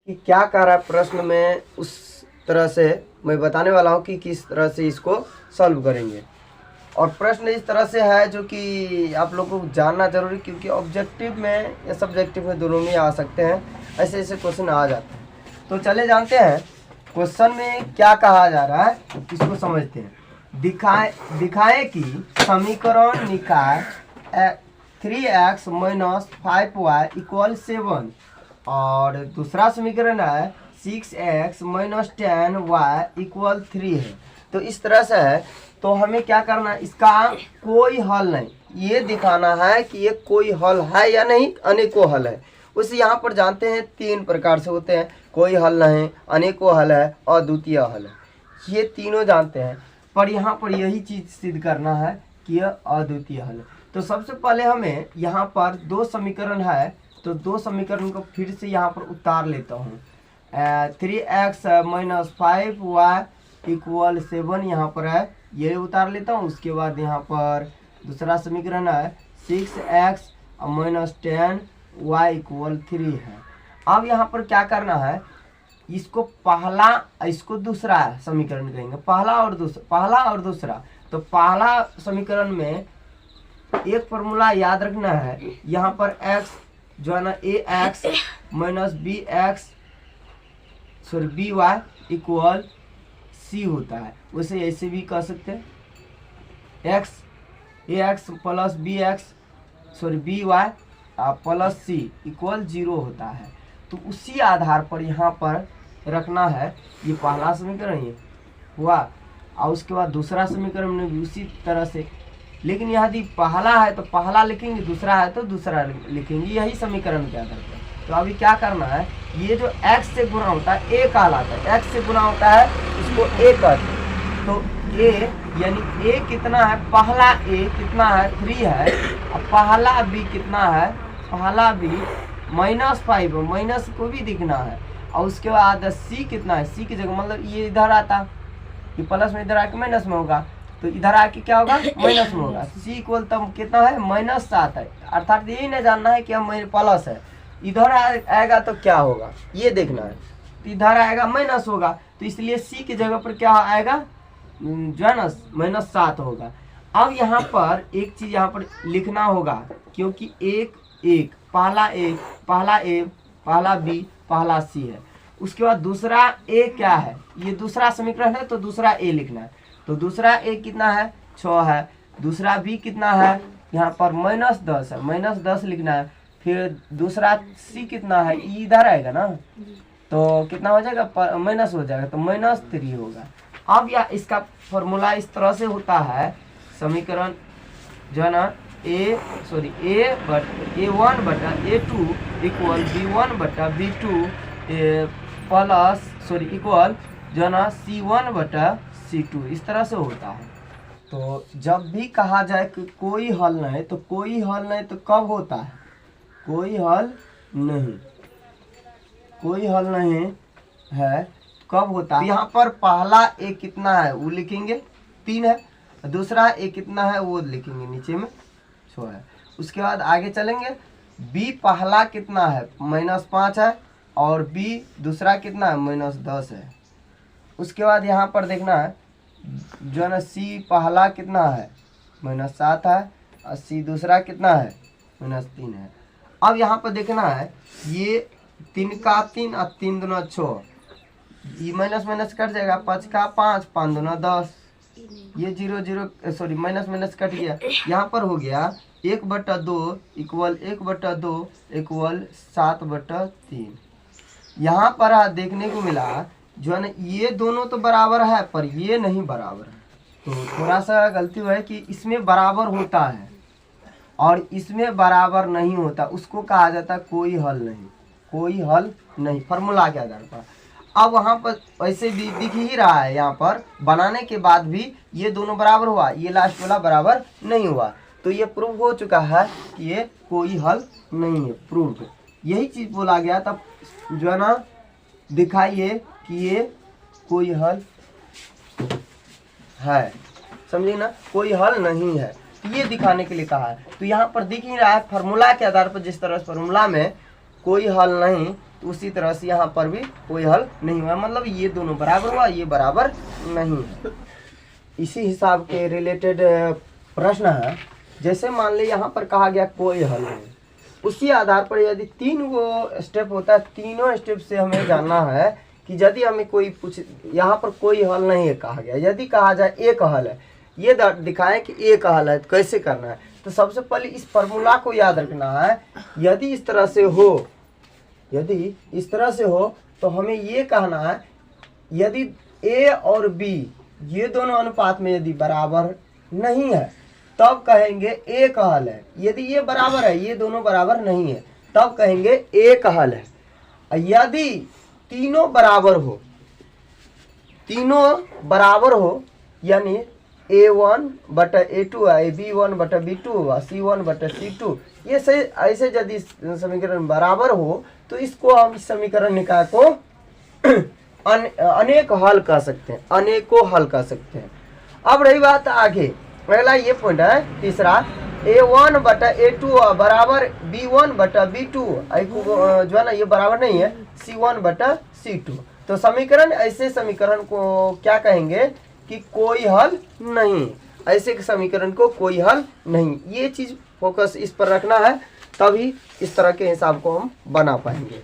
कि क्या कह रहा है प्रश्न में, उस तरह से मैं बताने वाला हूँ कि किस तरह से इसको सॉल्व करेंगे। और प्रश्न इस तरह से है जो कि आप लोगों को जानना जरूरी, क्योंकि ऑब्जेक्टिव में या सब्जेक्टिव में दोनों में आ सकते हैं, ऐसे ऐसे क्वेश्चन आ जाते हैं। तो चले जानते हैं क्वेश्चन में क्या कहा जा रहा है, इसको समझते हैं। दिखाए कि समीकरण निकाय 3x - 5y = 7 और दूसरा समीकरण है 6x - 10y = 3 है। तो इस तरह से है, तो हमें क्या करना है, इसका कोई हल नहीं, ये दिखाना है कि ये कोई हल है या नहीं, अनेकों हल है। उसे यहाँ पर जानते हैं 3 प्रकार से होते हैं, कोई हल नहीं, अनेकों हल है, अद्वितीय हल है, ये तीनों जानते हैं। पर यहाँ पर यही चीज सिद्ध करना है कि यह अद्वितीय हल है। तो सबसे पहले हमें यहाँ पर 2 समीकरण है, तो 2 समीकरण को फिर से यहाँ पर उतार लेता हूँ। 3x - 5y = 7 यहाँ पर है, ये उतार लेता हूँ। उसके बाद यहाँ पर दूसरा समीकरण है 6x - 10y = 3 है। अब यहाँ पर क्या करना है, इसको पहला, इसको दूसरा समीकरण कहेंगे, पहला और दूसरा। तो पहला समीकरण में एक फॉर्मूला याद रखना है, यहाँ पर x जो है ना ax - by = c होता है। उसे ऐसे भी कह सकते हैं, ax + by + c = 0 होता है। तो उसी आधार पर यहाँ पर रखना है, ये पहला समीकरण ये हुआ, और उसके बाद दूसरा समीकरण में भी उसी तरह से। लेकिन यदि पहला है तो पहला लिखेंगे, दूसरा है तो दूसरा लिखेंगे, यही समीकरण के आधार पर। तो अभी क्या करना है, ये जो x से गुना होता है a कहलाता है, x से गुना होता है इसको a कहते हैं। तो a यानी a कितना है, पहला a कितना है 3 है, और पहला b कितना है, पहला b -5 माइनस को भी दिखना है। और उसके बाद c कितना है, c की जगह मतलब ये इधर आता, ये प्लस में इधर आके माइनस में होगा, तो इधर आके क्या होगा, माइनस में होगा। c इक्वल तब कितना है, -7 है। अर्थात यही नहीं जानना है कि हम प्लस है, इधर आएगा तो क्या होगा ये देखना है। तो इधर आएगा माइनस होगा, तो इसलिए c की जगह पर क्या आएगा, जो है ना -7 होगा। अब यहाँ पर एक चीज यहाँ पर लिखना होगा, क्योंकि एक पहला a पहला b पहला c है। उसके बाद दूसरा a क्या है, ये दूसरा समीकरण है, तो दूसरा a लिखना है। तो दूसरा a कितना है, 6 है। दूसरा b कितना है, यहाँ पर -10 है, -10 लिखना है। फिर दूसरा c कितना है, इधर आएगा ना, तो कितना हो जाएगा, माइनस हो जाएगा, तो -3 होगा। अब यह इसका फॉर्मूला इस तरह से होता है, समीकरण जो है ना a1 बटा a2 = b1 बटा b2 इक्वल जो है ना c1 बटा c2, इस तरह से होता है। तो जब भी कहा जाए कि कोई हल नहीं, तो कोई हल नहीं तो कब होता है, कोई हल नहीं है कब होता है। यहाँ पर पहला a कितना है वो लिखेंगे, 3 है। दूसरा a कितना है वो लिखेंगे, नीचे में 6 है। उसके बाद आगे चलेंगे, b पहला कितना है, -5 है, और b दूसरा कितना है, -10 है। उसके बाद यहाँ पर देखना है, जो है ना c पहला कितना है, -7 है, और c दूसरा कितना है, -3 है। अब यहाँ पर देखना है, ये 3 का 3 और 3 दूना 6, ये माइनस कट जाएगा, 5 का 5 5 दूना 10, ये 0 माइनस कट गया। यहाँ पर हो गया 1/2 = 1/2 = 7/3। यहाँ पर देखने को मिला जो है ना, ये दोनों तो बराबर है पर ये नहीं बराबर है। तो थोड़ा सा गलती हुआ है कि इसमें बराबर होता है और इसमें बराबर नहीं होता, उसको कहा जाता है कोई हल नहीं, फॉर्मूला के आधार पर। अब वहाँ पर वैसे भी दिख ही रहा है, यहाँ पर बनाने के बाद भी ये दोनों बराबर हुआ, ये लास्ट वाला बराबर नहीं हुआ। तो ये प्रूव हो चुका है कि ये कोई हल नहीं है, प्रूव। यही चीज बोला गया, तब जो है ना दिखाइए कि ये कोई हल है, समझिए ना, कोई हल नहीं है, तो ये दिखाने के लिए कहा है। तो यहाँ पर दिख ही रहा है, फार्मूला के आधार पर, जिस तरह फार्मूला में कोई हल नहीं तो उसी तरह से यहाँ पर भी कोई हल नहीं हुआ, मतलब ये दोनों बराबर हुआ, ये बराबर नहीं। इसी हिसाब के रिलेटेड प्रश्न है। जैसे मान ली यहाँ पर कहा गया कोई हल नहीं, उसी आधार पर यदि 3 वो स्टेप होता है, तीनों स्टेप से हमें जानना है कि यदि हमें कोई पूछ, यहाँ पर कोई हल नहीं है कहा गया, यदि कहा जाए एक हल है, ये दिखाएं कि एक हल है, तो कैसे करना है। तो सबसे पहले इस फॉर्मूला को याद रखना है। यदि इस तरह से हो, यदि इस तरह से हो तो हमें ये कहना है, यदि ए और बी ये दोनों अनुपात में यदि बराबर नहीं है तब कहेंगे एक हल है। यदि ये बराबर है, ये दोनों बराबर नहीं है, तब कहेंगे एक हल है। यदि तीनों बराबर हो, तीनों बराबर हो, यानी A1 बटा A2 है, B1 बटा B2 हुआ, C1 बटा C2, ये सही ऐसे यदि समीकरण बराबर हो तो इसको हम इस समीकरण निकाय को अनेक हल कह सकते हैं, अनेकों हल कह सकते हैं। अब रही बात आगे, अगला ये पॉइंट है तीसरा, A1 बटा A2 बराबर B1 बटा B2, जो है ना ये बराबर नहीं है C1 बटा C2। तो समीकरण, ऐसे समीकरण को क्या कहेंगे कि कोई हल नहीं, ऐसे समीकरण को कोई हल नहीं। ये चीज फोकस इस पर रखना है, तभी इस तरह के हिसाब को हम बना पाएंगे।